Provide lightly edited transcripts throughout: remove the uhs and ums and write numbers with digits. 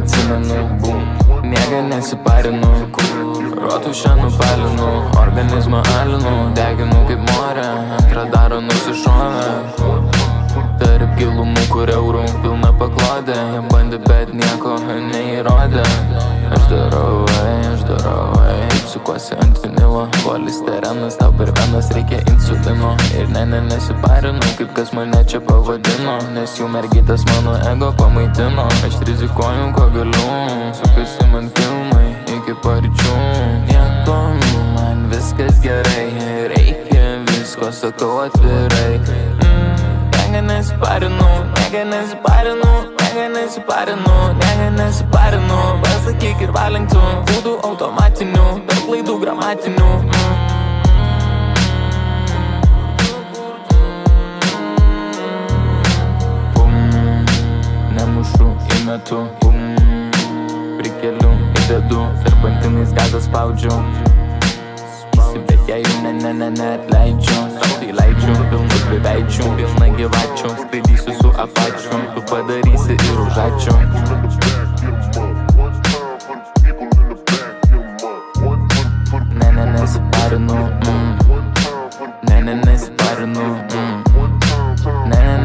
neatsimenu, miegą nesiparinu, rotušę nupalinu, organizmą alinu, deginu kaip morę, antrą daro nusišovę. Tarp gilumų, kur eurų pilna paklodė, jie bandė, bet nieko neįrodė. Aš darau, sukuosi ant vinilo, polisterenas, tau per venas reikia insulino. Ir nesiparinu, kaip kas mane čia pavadino, nes jų mergytas mano ego pamaitino. Aš rizikuoju, ko galiu, sukasi man filmai iki paryčių. Nieko, man viskas gerai, reikia visko, sakau atvirai. Nesiparinu, pasakyk ir valink tu, būdų automatinių, per klaidų gramatinių. Nemušu, įmetu, prikeliu, įdedu, serpantinais gazą spaudžiu. Bet jei neatleidžiu, tai leidžiu, pilnu priveidžiu, pilna gyvačių, skraidysiu su apačiu, tu padarysi ir už ačiū.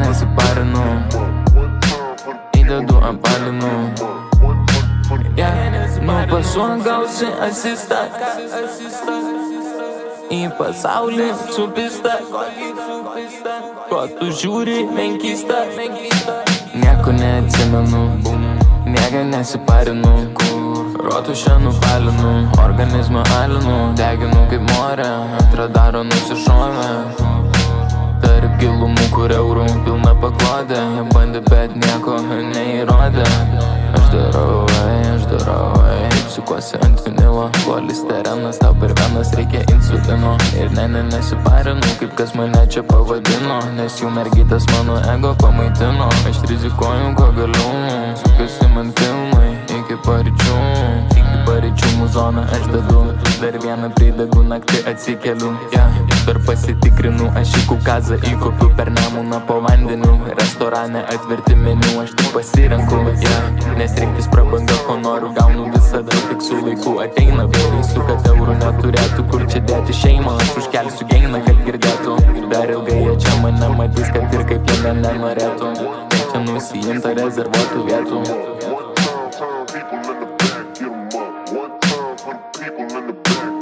Nesiparinu, įdedu apalinu. Nupasuok gausi asistą į pasaulį supista, ko tu žiūri menkista. Nieko neatsimenu, miegą nesiparinu, rotušę nupalinu, organizmą alinu, deginu kaip morę, antrą daro nusišovę. Tarp gilumų, kur eurų pilna paklodė, jie bandė, bet nieko neįrodė. Aš darau, sukuosi ant vinilo, polisterenas, tau per venas reikia insulino. Ir nesiparinu, kaip kas mane čia pavadino, nes jų mergytas mano ego pamaitino. Aš rizikuoju, ko galiu, sukasi man filmai iki paryčių. Paryčių muzoną aš dedu, dar vieną pridegu, naktį atsikeliu. Dar pasitikrinu, aš į Kaukazą įkopiu, per Nemuną po vandeniu. Restorane atverti meniu, aš tik pasirenku, nes rinktis prabanga, ko noriu, gaunu visada, tik su laiku ateina. Vėlysiu, kad eurų neturėtų, kur čia dėti šeimą, aš užkelsiu geiną, kad girdėtų. Dar ilgai jie čia mane matys, kad ir kaip jie nenorėtų. Čia nusijimta rezervuotų vietų. People in the back.